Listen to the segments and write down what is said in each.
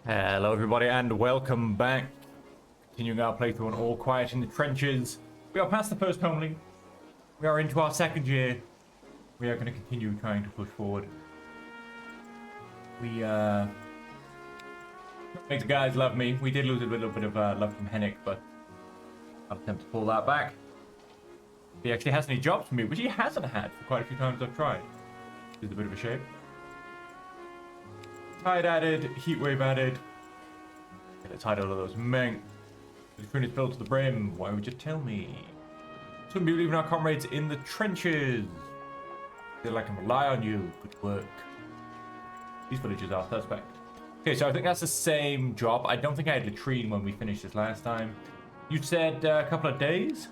Hello everybody and welcome back. Continuing our playthrough on All Quiet in the Trenches. We are past the first homeling. We are into our second year. We are going to continue trying to push forward. We make the guys love me. We did lose a little bit of love from Hennick, but I'll attempt to pull that back. He actually has any jobs for me, which he hasn't had for quite a few times I've tried. Which is a bit of a shame. Tide added, heat wave added. Get a tide out of those men. The screen is filled to the brim. Why would you tell me? Shouldn't be leaving our comrades in the trenches. Feel like I can rely on you. Good work. These villagers are suspect. Okay, so I think that's the same job. I don't think I had latrine when we finished this last time. You said a couple of days?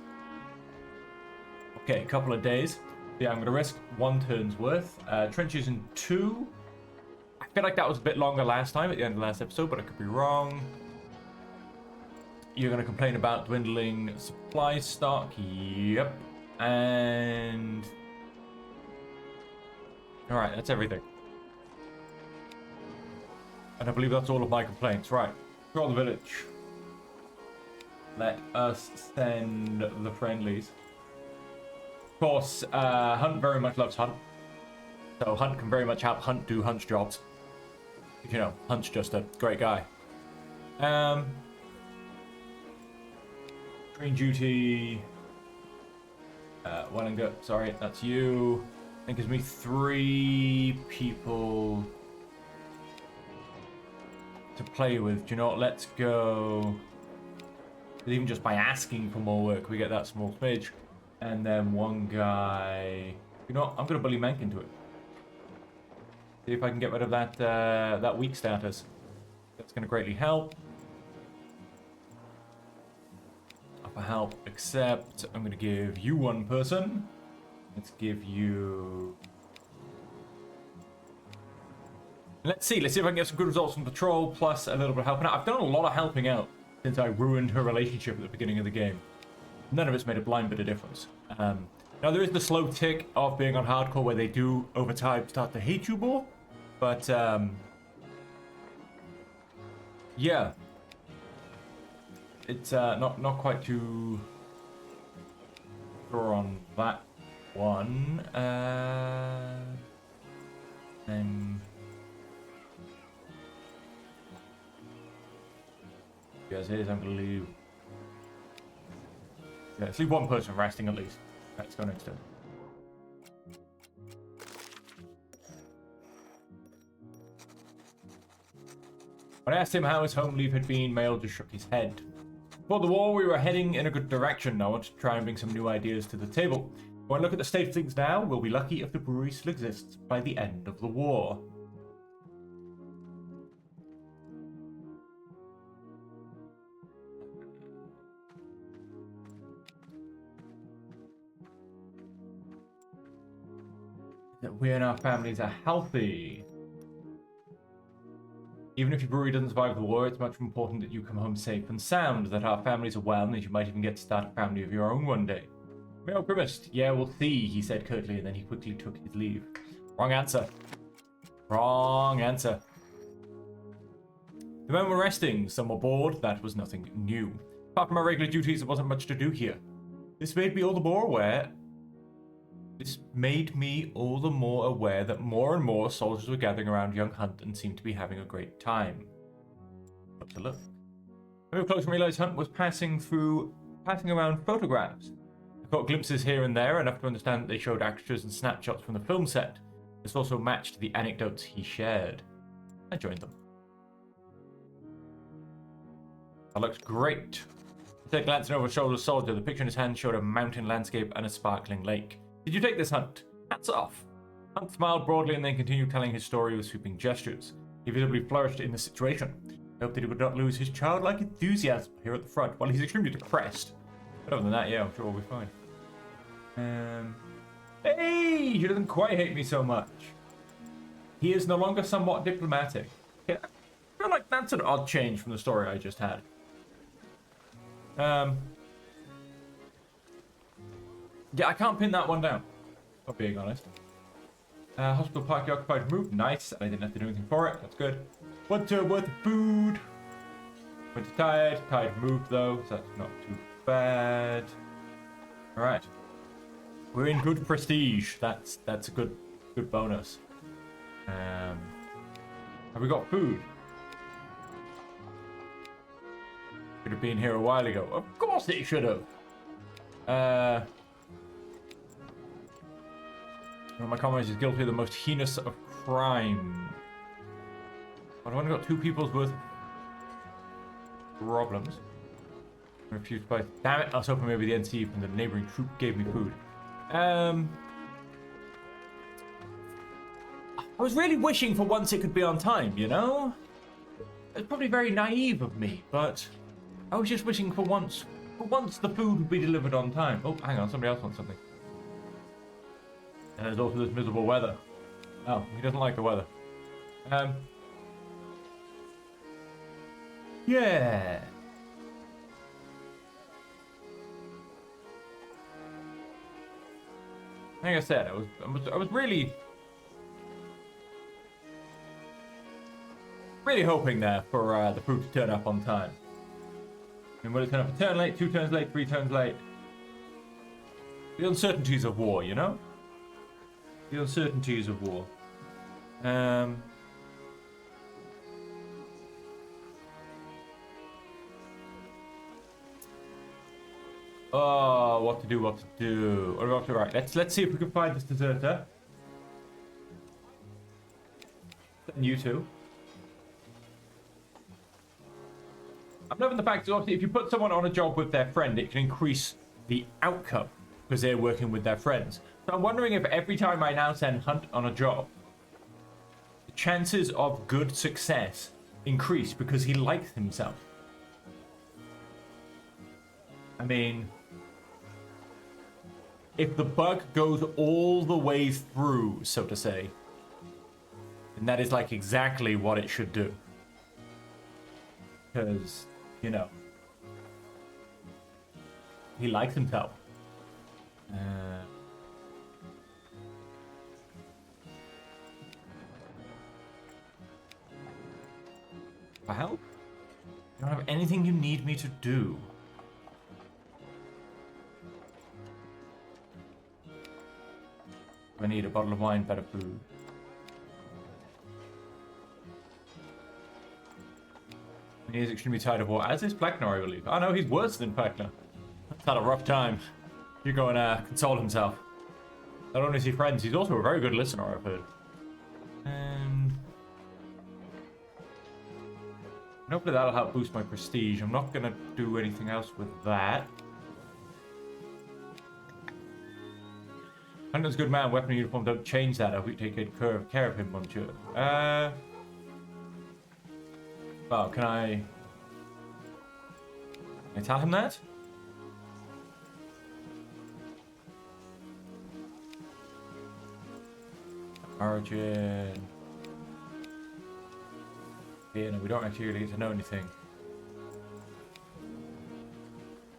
Okay, a couple of days. Yeah, I'm going to risk 1 turn's worth. Trenches in 2. I feel like that was a bit longer last time at the end of the last episode, but I could be wrong. You're going to complain about dwindling supply stock. Yep. And... Alright, that's everything. And I believe that's all of my complaints. Right. Control the village. Let us send the friendlies. Of course, Hunt very much loves Hunt. So Hunt can very much help Hunt do Hunt's jobs. You know, Hunt's just a great guy. Green duty. Wellinger, sorry, that's you. That gives me 3 people to play with. Do you know what? Let's go. Even just by asking for more work, we get that small smidge. And then 1 guy. You know what? I'm going to bully Menk into it. See if I can get rid of that that weak status. That's going to greatly help. Offer help, except I'm going to give you 1 person. Let's give you... Let's see if I can get some good results from patrol, plus a little bit of helping out. I've done a lot of helping out since I ruined her relationship at the beginning of the game. None of it's made a blind bit of difference. Now, there is the slow tick of being on hardcore where they do, over time, start to hate you more. But, yeah. It's not quite too sure on that one. Yes, it is. I'm going to leave. Yeah, let's leave 1 person resting at least. Let's go next turn. When I asked him how his home leave had been, Mail just shook his head. Before the war, we were heading in a good direction. I want to try and bring some new ideas to the table. When I look at the state of things now, we'll be lucky if the brewery still exists by the end of the war. That we and our families are healthy. Even if your brewery doesn't survive the war, it's much more important that you come home safe and sound, that our families are well, and that you might even get to start a family of your own one day. Mail grimaced. Yeah, we'll see, he said curtly, and then he quickly took his leave. Wrong answer. Wrong answer. The men were resting, some were bored, that was nothing new. Apart from my regular duties, there wasn't much to do here. This made me all the more aware that more and more soldiers were gathering around young Hunt and seemed to be having a great time. Up to look. I moved closer and realized Hunt was passing around photographs. I caught glimpses here and there, enough to understand that they showed extras and snapshots from the film set. This also matched the anecdotes he shared. I joined them. That looks great. Instead, glancing over his shoulder, soldier, the picture in his hand showed a mountain landscape and a sparkling lake. Did you take this, Hunt? Hats off. Hunt smiled broadly and then continued telling his story with sweeping gestures. He visibly flourished in the situation. I hope that he would not lose his childlike enthusiasm here at the front. Well, he's extremely depressed. But other than that, yeah, I'm sure we'll be fine. Hey! He doesn't quite hate me so much. He is no longer somewhat diplomatic. Yeah, I feel like that's an odd change from the story I just had. Yeah, I can't pin that one down, for being honest. Hospital park occupied. Move. Nice. I didn't have to do anything for it. That's good. Winter worth of food. Winter tired. Tired moved though, so that's not too bad. Alright. We're in good prestige. That's a good bonus. Have we got food? Should have been here a while ago. Of course it should have. One of my comrades is guilty of the most heinous of crime. I've only got 2 people's worth of problems. I refused to buy. Damn it! I was hoping maybe the NC from the neighboring troop gave me food. I was really wishing for once it could be on time, you know? It's probably very naive of me, but I was just wishing for once the food would be delivered on time. Oh, hang on, somebody else wants something. And there's also this miserable weather. Oh, he doesn't like the weather. Yeah. Like I said, I was really hoping there for the food to turn up on time. And will it turn up a turn late, 2 turns late, 3 turns late? The uncertainties of war, you know? The uncertainties of war. Oh, what to do? What to do? What about to right? Let's see if we can find this deserter. And you two. I'm loving the fact that obviously if you put someone on a job with their friend, it can increase the outcome because they're working with their friends. So I'm wondering if every time I now send Hunt on a job, the chances of good success increase because he likes himself. I mean, if the bug goes all the way through, so to say, then that is like exactly what it should do. Because, you know, he likes himself. For help? You don't have anything you need me to do. I need a bottle of wine, better food. He is extremely tired of war, as is Fleckner, I believe. Oh no, he's worse than Fleckner. He's had a rough time. You go and console himself. Not only is he friends, he's also a very good listener, I've heard. Hopefully that'll help boost my prestige. I'm not going to do anything else with that. Hunter's good man, weapon and uniform don't change that. I hope you take good care of him, monsieur. Well, can I tell him that? Origin. Yeah, no, we don't actually really get to know anything.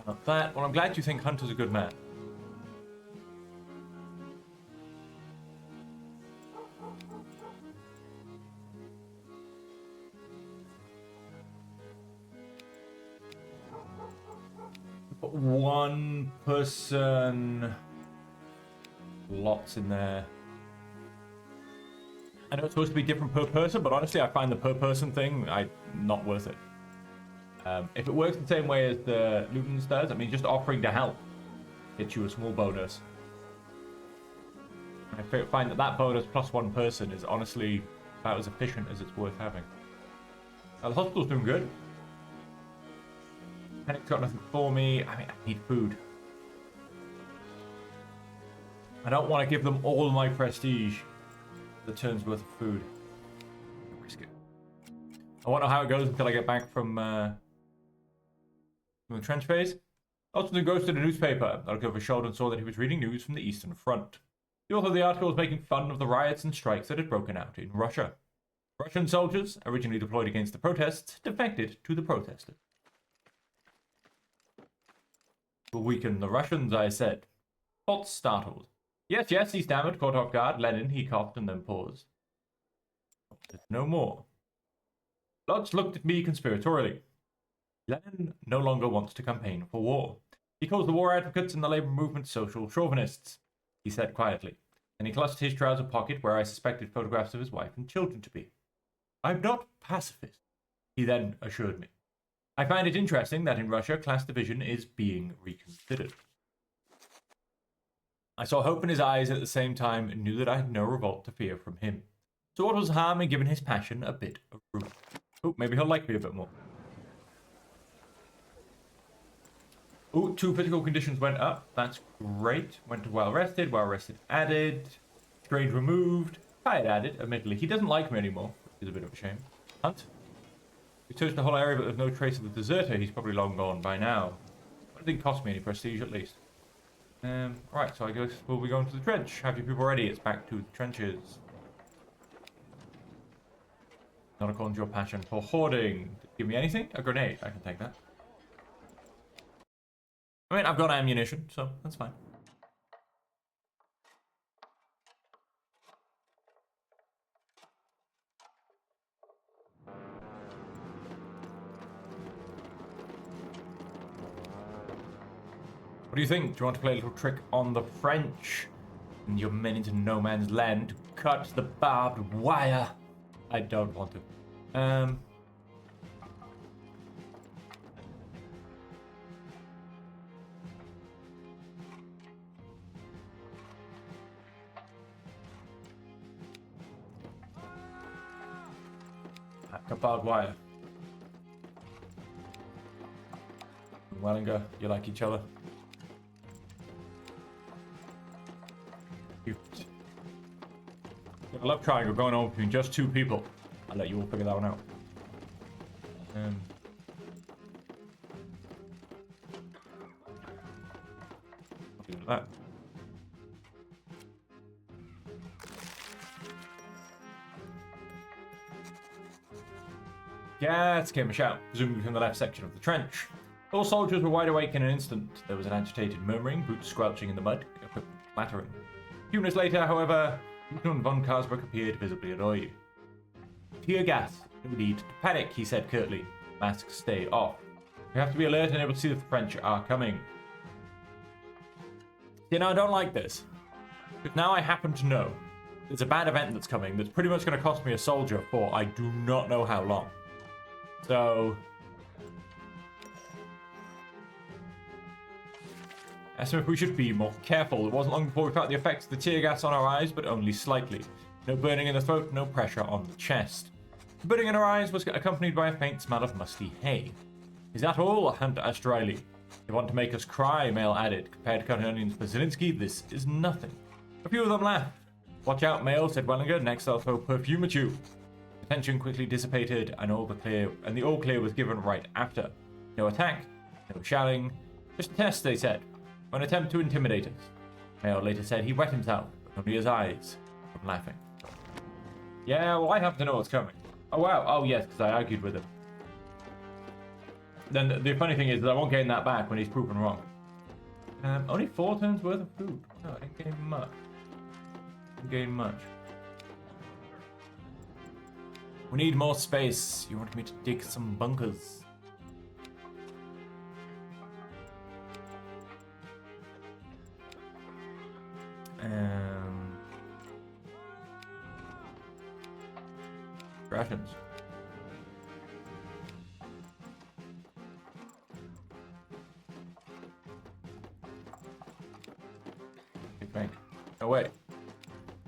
Not that. Well, I'm glad you think Hunter's a good man. Put 1 person lots in there. I know it's supposed to be different per person, but honestly, I find the per person thing not worth it. If it works the same way as the Luton's does, I mean, just offering to help gets you a small bonus. I find that bonus plus 1 person is honestly about as efficient as it's worth having. The hospital's doing good. Panic's got nothing for me. I mean, I need food. I don't want to give them all my prestige. The turn's worth of food. Risk it. I won't know how it goes until I get back from the trench phase. Also, ghosted a newspaper. I looked over his shoulder and saw that he was reading news from the Eastern Front. The author of the article was making fun of the riots and strikes that had broken out in Russia. Russian soldiers, originally deployed against the protests, defected to the protesters. Will weaken the Russians, I said. Potts startled. Yes, yes, he stammered, caught off guard. Lenin, he coughed and then paused. No more. Lotze looked at me conspiratorially. Lenin no longer wants to campaign for war. He calls the war advocates and the labor movement social chauvinists, he said quietly. And he clutched his trouser pocket where I suspected photographs of his wife and children to be. I'm not pacifist, he then assured me. I find it interesting that in Russia, class division is being reconsidered. I saw hope in his eyes at the same time and knew that I had no revolt to fear from him. So what was harm in giving his passion a bit of room? Oh, maybe he'll like me a bit more. Oh, 2 physical conditions went up. That's great. Went to well rested added. Strange removed. Tired added, admittedly. He doesn't like me anymore, which is a bit of a shame. Hunt. We searched the whole area, but there's no trace of the deserter. He's probably long gone by now. But it didn't cost me any prestige, at least. Right, so I guess we'll be going to the trench. Have your people ready. It's back to the trenches. Not according to your passion for hoarding. Give me anything? A grenade. I can take that. I mean, I've got ammunition, so that's fine. What do you think? Do you want to play a little trick on the French? And your men into no man's land to cut the barbed wire? I don't want to. Hack a barbed wire. Wellinger, you like each other? Cute. Got a love triangle going on between just 2 people. I'll let you all figure that one out. I'll do that. Gas came a shout, zooming from the left section of the trench. All soldiers were wide awake in an instant. There was an agitated murmuring, boots squelching in the mud, equipment clattering. A few minutes later, however, Lieutenant von Karsbrook appeared, visibly annoyed. Tear gas. No need to panic, he said curtly. Masks stay off. We have to be alert and able to see that the French are coming. You know, I don't like this. Because now I happen to know there's a bad event that's coming that's pretty much going to cost me a soldier for I do not know how long. So... as if we should be more careful. It wasn't long before we felt the effects of the tear gas on our eyes, but only slightly. No burning in the throat, no pressure on the chest. The burning in our eyes was accompanied by a faint smell of musty hay. Is that all? Hunt asked dryly. You want to make us cry, Mail added. Compared to cutting onions for Zelensky, this is nothing. A few of them laughed. Watch out, Mail, said Wellinger. Next I'll throw perfume at you. The tension quickly dissipated, and the all clear was given right after. No attack, no shouting. Just a test, they said. An attempt to intimidate us. Mail later said he wet himself, but only his eyes, from laughing. Yeah, well, I happen to know what's coming. Oh, wow. Oh, yes, because I argued with him. Then the funny thing is that I won't gain that back when he's proven wrong. Only 4 turns worth of food. No, I didn't gain much. We need more space. You want me to dig some bunkers? Rations. Big bank. Oh wait.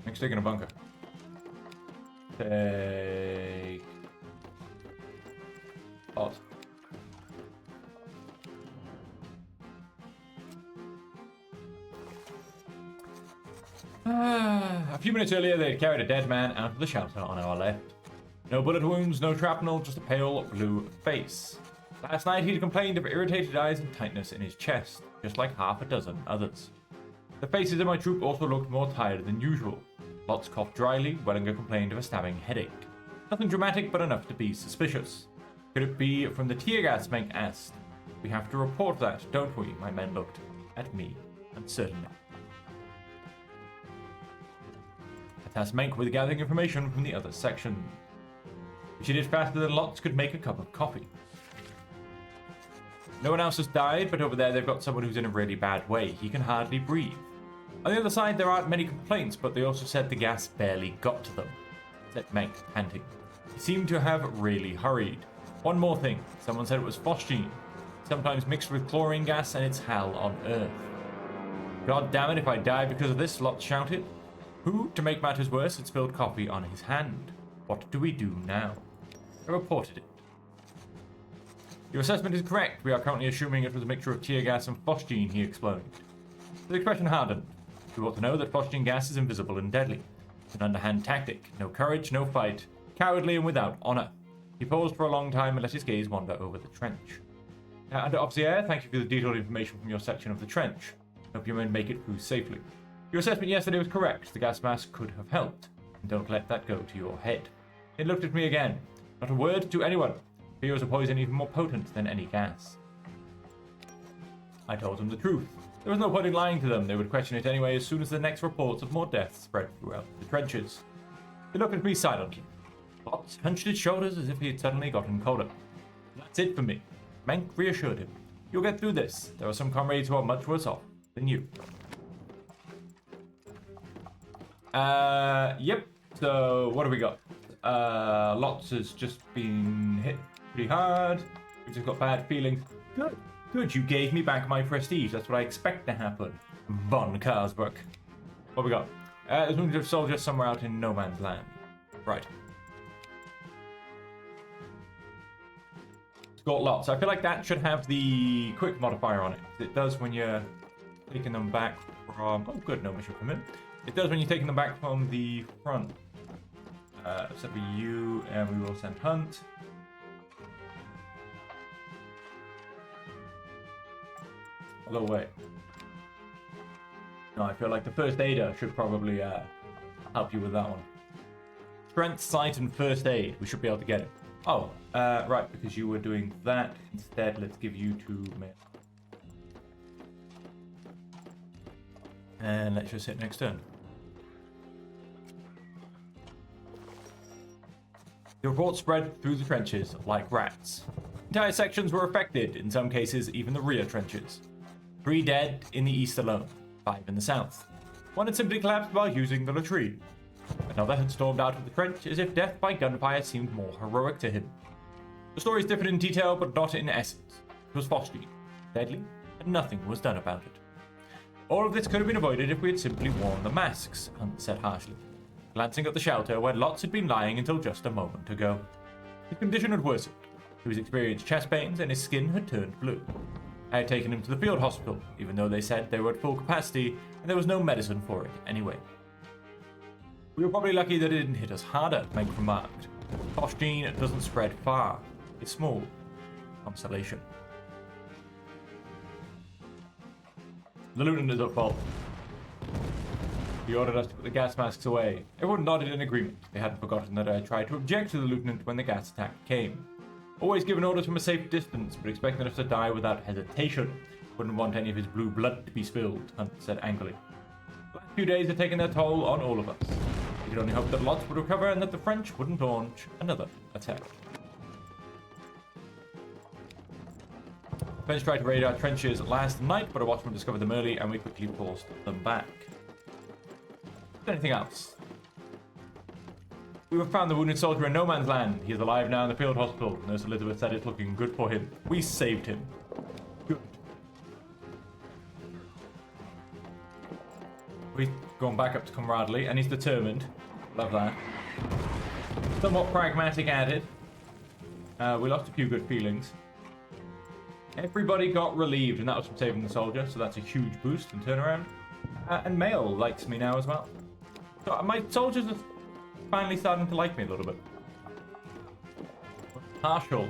Next taking a bunker. Take pot. A few minutes earlier, they had carried a dead man out of the shelter on our left. No bullet wounds, no shrapnel, just a pale blue face. Last night, he'd complained of irritated eyes and tightness in his chest, just like half a dozen others. The faces of my troop also looked more tired than usual. Lotze coughed dryly. Wellinger complained of a stabbing headache. Nothing dramatic, but enough to be suspicious. Could it be from the tear gas, Menk asked. We have to report that, don't we? My men looked at me uncertainly. I tasked Menk with gathering information from the other section. She did faster than Lotze could make a cup of coffee. No one else has died, but over there they've got someone who's in a really bad way. He can hardly breathe. On the other side, there aren't many complaints, but they also said the gas barely got to them, said Mank, panting. He seemed to have really hurried. One more thing. Someone said it was phosgene, sometimes mixed with chlorine gas, and it's hell on Earth. God damn it, if I die because of this, Lotze shouted. Who, to make matters worse, had spilled coffee on his hand. What do we do now? I reported it. Your assessment is correct. We are currently assuming it was a mixture of tear gas and phosgene, he explained. The expression hardened. You ought to know that phosgene gas is invisible and deadly. It's an underhand tactic. No courage, no fight. Cowardly and without honor. He paused for a long time and let his gaze wander over the trench. Under Officer, thank you for the detailed information from your section of the trench. Hope your men make it through safely. Your assessment yesterday was correct. The gas mask could have helped. And don't let that go to your head. He looked at me again. Not a word to anyone. Fear is a poison even more potent than any gas. I told them the truth. There was no point in lying to them. They would question it anyway as soon as the next reports of more deaths spread throughout the trenches. He looked at me silently. Lotze hunched his shoulders as if he had suddenly gotten colder. That's it for me. Mank reassured him. You'll get through this. There are some comrades who are much worse off than you. Yep. So, what have we got? Lotze has just been hit pretty hard. We've just got bad feelings. Good. Good, you gave me back my prestige. That's what I expect to happen. Von Karsbrook. What have we got? There's a wounded soldier somewhere out in no man's land. Right. Got lots. I feel like that should have the quick modifier on it. It does when you're taking them back from... Oh, good, no mission from him. It does when you're taking them back from the front. Except for you, and we will send Hunt. I'll go away. No, I feel like the first aider should probably help you with that one. Strength, sight, and first aid. We should be able to get it. Oh, right, because you were doing that. Instead, let's give you 2 men. And let's just hit next turn. The report spread through the trenches like rats. Entire sections were affected, in some cases even the rear trenches. 3 dead in the east alone, 5 in the south. One had simply collapsed while using the latrine. Another had stormed out of the trench as if death by gunfire seemed more heroic to him. The stories differed in detail, but not in essence. It was phosgene, deadly, and nothing was done about it. All of this could have been avoided if we had simply worn the masks, Hunt said harshly, glancing at the shelter where Lotze had been lying until just a moment ago. His condition had worsened. He was experiencing chest pains and his skin had turned blue. I had taken him to the field hospital, even though they said they were at full capacity and there was no medicine for it anyway. We were probably lucky that it didn't hit us harder, Meg remarked. Phosgene doesn't spread far. It's small. Consolation. The lieutenant is at fault. He ordered us to put the gas masks away. Everyone nodded in agreement. They hadn't forgotten that I tried to object to the lieutenant when the gas attack came. Always giving orders from a safe distance, but expecting us to die without hesitation. Wouldn't want any of his blue blood to be spilled, Hunt said angrily. The last few days had taken their toll on all of us. We could only hope that Lotze would recover and that the French wouldn't launch another attack. The French tried to raid our trenches last night, but a watchman discovered them early and we quickly forced them back. Anything else? We have found the wounded soldier in no man's land. He is alive now in the field hospital. Nurse Elizabeth said it's looking good for him. We saved him. Good. We've gone back up to camaraderie, and he's determined. Love that. Somewhat pragmatic added. We lost a few good feelings. Everybody got relieved, and that was from saving the soldier, so that's a huge boost and turnaround. And Mail likes me now as well. So my soldiers are finally starting to like me a little bit. Partial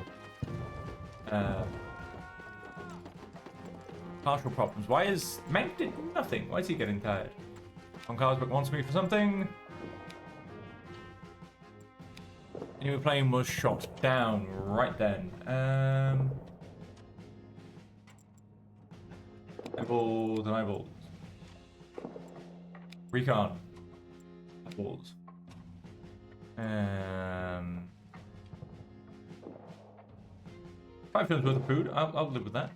problems. Why is Mank did nothing? Why is he getting tired? Von Karsbrook wants me for something. Enemy plane was shot down right then. Eyeballs and eyeballs. Recon. Eyeballs. 5 films worth of food. I'll live with that.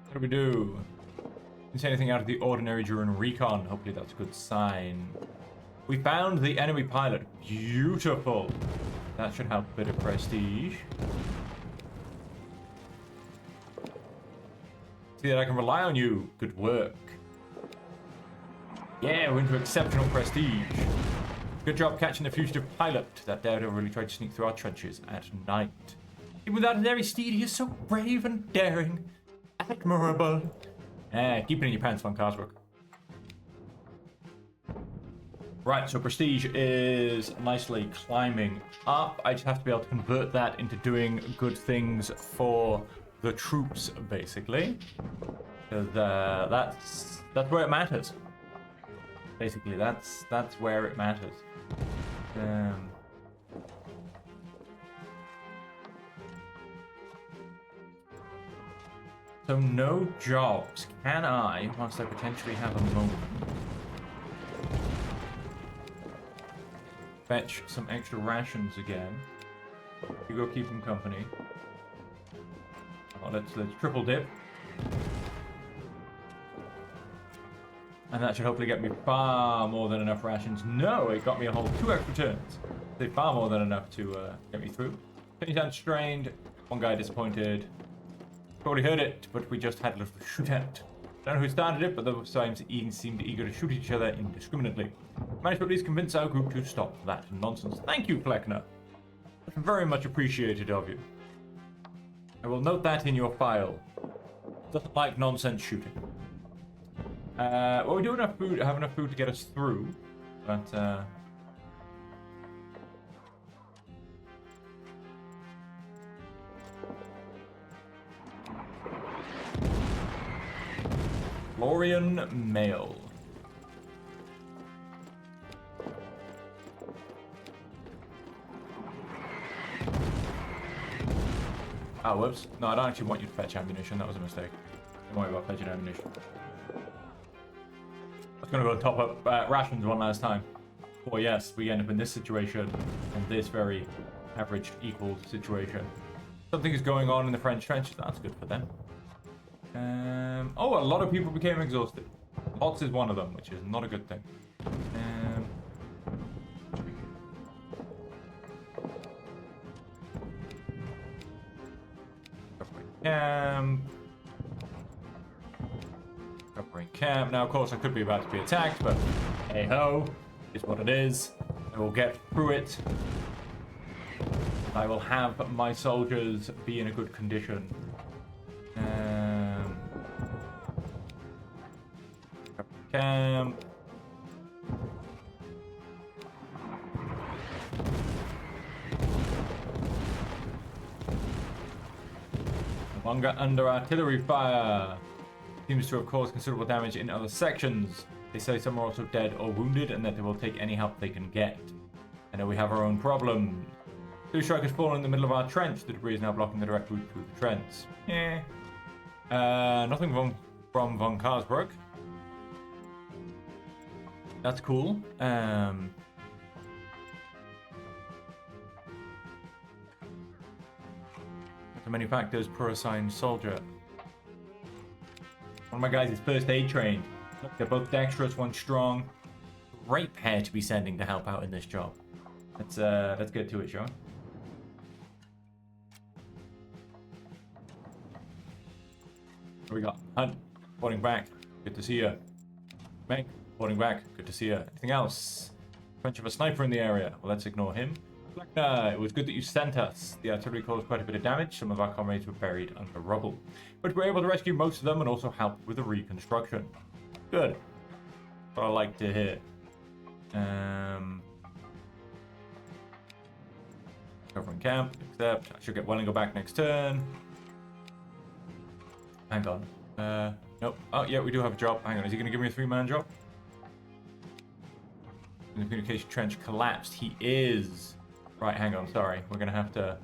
What do we do? Didn't see anything out of the ordinary during recon. Hopefully that's a good sign. We found the enemy pilot. Beautiful. That should help a bit of prestige. See that I can rely on you. Good work. Yeah, we're into exceptional prestige. Good job catching the fugitive pilot. That daredevil really tried to sneak through our trenches at night. Even without an airy steed, he is so brave and daring. Admirable. Keep it in your pants, Von Karsbrook. Right, so prestige is nicely climbing up. I just have to be able to convert that into doing good things for the troops, basically. Because that's where it matters. Basically, that's where it matters. So no jobs. Can I, whilst I potentially have a moment, fetch some extra rations again? You go keep them company. Oh, let's triple dip. And that should hopefully get me far more than enough rations. No, it got me a whole 2 extra turns. So far more than enough to get me through. 20 sound strained. One guy disappointed. Probably heard it, but we just had a little shootout. Don't know who started it, but the sides seemed eager to shoot each other indiscriminately. Managed to at least convince our group to stop that nonsense. Thank you, Fleckner. That's very much appreciated of you. I will note that in your file. Doesn't like nonsense shooting. Well, we do have enough food to get us through, but Lorian Mail. Oh, whoops. No, I don't actually want you to fetch ammunition. That was a mistake. Don't worry about fetching ammunition. I was going to go top up rations one last time. Oh yes, we end up in this situation, in this very average equal situation. Something is going on in the French trenches. That's good for them. Oh, a lot of people became exhausted. Lotze is one of them, which is not a good thing. Covering camp. Now, of course, I could be about to be attacked, but hey ho, it's what it is. I will get through it. I will have my soldiers be in a good condition. Camp. No longer under artillery fire. Seems to have caused considerable damage in other sections. They say some are also dead or wounded and that they will take any help they can get. I know we have our own problems. 2 strikers fallen in the middle of our trench. The debris is now blocking the direct route through the trench. Yeah. Nothing from Von Karsbrook. That's cool. The manufacturer's per assigned soldier. One of my guys is first aid trained. Look, they're both dexterous, one strong. Great pair to be sending to help out in this job. Let's get to it, Sean. What we got? Hunt, reporting back. Good to see you. Meg, reporting back. Good to see you. Anything else? Bunch of a sniper in the area. Well, let's ignore him. It was good that you sent us. The artillery caused quite a bit of damage. Some of our comrades were buried under rubble. But we were able to rescue most of them and also help with the reconstruction. Good. That's what I like to hear. Covering camp, except I should get well and go back next turn. Hang on. Nope. Oh, yeah, we do have a job. Hang on, is he going to give me a 3-man job? The communication trench collapsed. He is. Right, hang on, sorry. We're going to have to...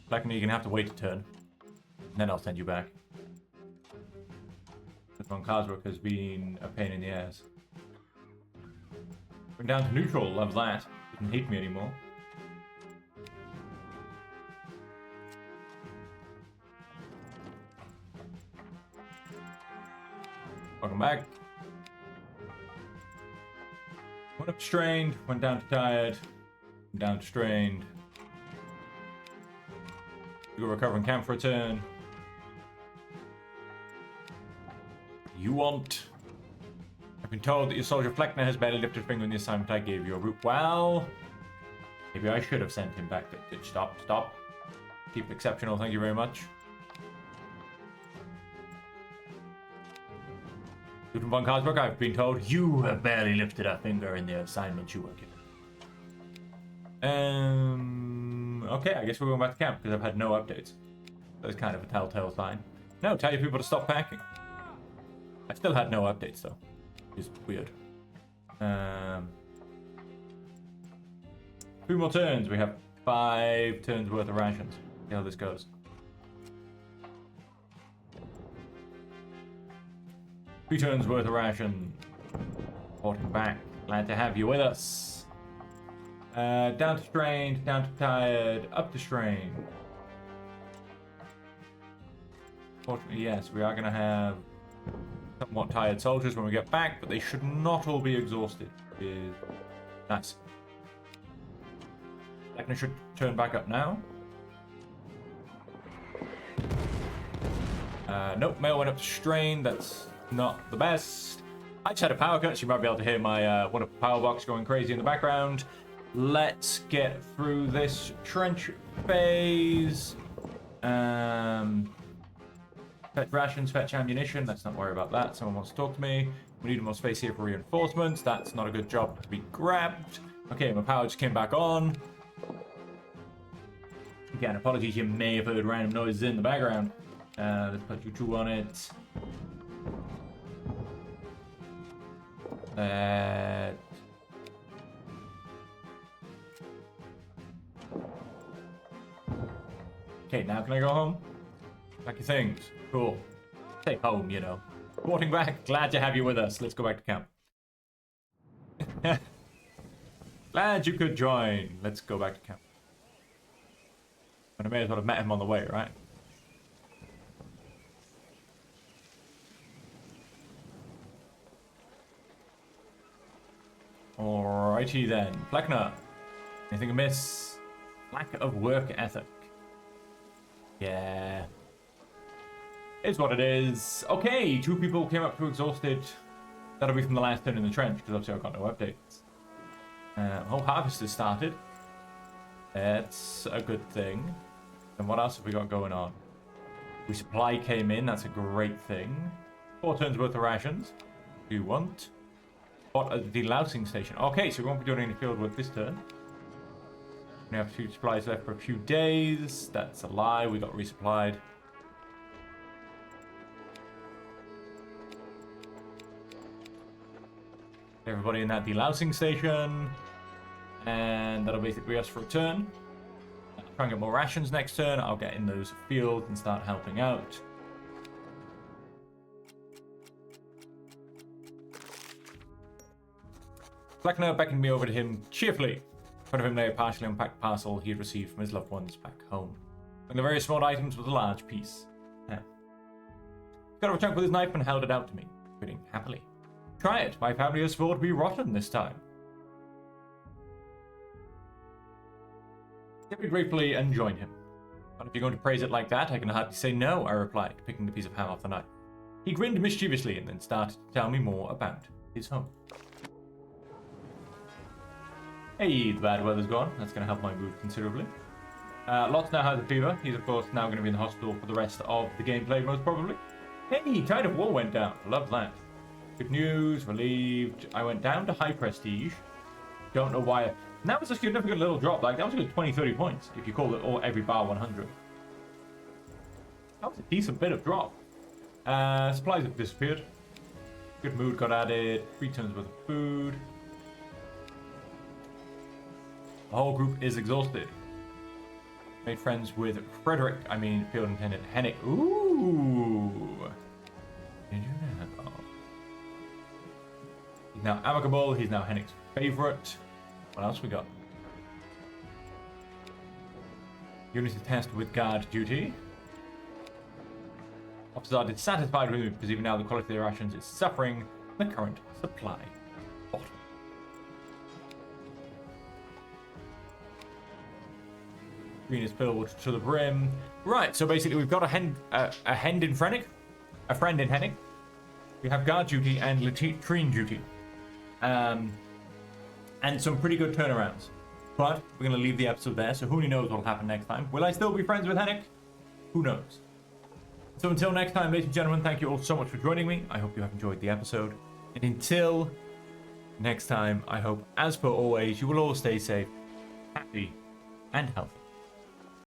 Blackney, you're going to have to wait a turn. And then I'll send you back. Von Karsbrook has been a pain in the ass. Went down to neutral, love that. Doesn't hate me anymore. Welcome back. Went up to strained, went down to tired, went down to strained. You go recovering camp for a turn. You want? I've been told that your soldier Fleckner has barely lifted a finger in the assignment I gave you. Well, maybe I should have sent him back. Stop. Keep it exceptional, thank you very much. Lieutenant von Karsbrook, I've been told you have barely lifted a finger in the assignment you were given. Okay, I guess we're going back to camp because I've had no updates. That's kind of a telltale sign. No, tell your people to stop packing. I still had no updates though. It's weird. 3 more turns. We have 5 turns worth of rations. See how this goes. Three turns worth of ration. Reporting back. Glad to have you with us. Down to strained, down to tired, up to strained. Fortunately, yes, we are going to have somewhat tired soldiers when we get back, but they should not all be exhausted. Nice. Techno should turn back up now. Nope, mail went up to strain. That's not the best. I just had a power cut, so you might be able to hear my wonderful power box going crazy in the background. Let's get through this trench phase. Fetch rations, fetch ammunition. Let's not worry about that. Someone wants to talk to me. We need more space here for reinforcements. That's not a good job to be grabbed. Okay, my power just came back on. Again, apologies, you may have heard random noises in the background. Let's put you 2 on it. Okay, now can I go home? Pack your things. Cool. Take home, you know. Reporting back. Glad to have you with us. Let's go back to camp. Glad you could join. Let's go back to camp. But I may as well have met him on the way, right? Alrighty then. Fleckner. Anything amiss? Lack of work ethic. Yeah. It's what it is. Okay, 2 people came up to exhausted. That'll be from the last turn in the trench, because obviously I've got no updates. Whole harvest has started. That's a good thing. And what else have we got going on? Resupply came in, that's a great thing. 4 turns worth of rations. Do you want? What at the delousing station? Okay, so we won't be doing any field work this turn. We have 2 supplies left for a few days. That's a lie, we got resupplied. Everybody in that delousing station. And that'll basically be us for a turn. I'll try and get more rations next turn. I'll get in those fields and start helping out. Fleckner beckoned me over to him cheerfully. In front of him lay a partially unpacked parcel he had received from his loved ones back home. Among the very small items was a large piece. Yeah. He got off a chunk with his knife and held it out to me, grinning happily. Try it. My family has sworn to be rotten this time. I accepted gratefully and joined him. But if you're going to praise it like that, I can hardly say no, I replied, picking the piece of ham off the knife. He grinned mischievously and then started to tell me more about his home. Hey, the bad weather's gone. That's going to help my mood considerably. Lotze now has a fever. He's, of course, now going to be in the hospital for the rest of the gameplay, most probably. Hey, Tide of War went down. Love that. Good news, relieved. I went down to high prestige. Don't know why. And that was a significant little drop. Like, that was a good 20-30 points, if you call it all every bar 100. That was a decent bit of drop. Supplies have disappeared. Good mood got added. 3 tons worth of food. The whole group is exhausted. Made friends with Field Lieutenant Hennick. Ooh. Did you know that? Now amicable. He's now Hennick's favorite. What else we got? Unity test with guard duty. Officers are dissatisfied with me because even now the quality of their rations is suffering the current supply bottom. Green is filled to the brim. Right, so basically we've got a friend in Hennick. We have guard duty and latrine duty. And some pretty good turnarounds. But we're going to leave the episode there, so who knows what will happen next time. Will I still be friends with Hennick? Who knows? So until next time, ladies and gentlemen, thank you all so much for joining me. I hope you have enjoyed the episode. And until next time, I hope, as per always, you will all stay safe, happy, and healthy.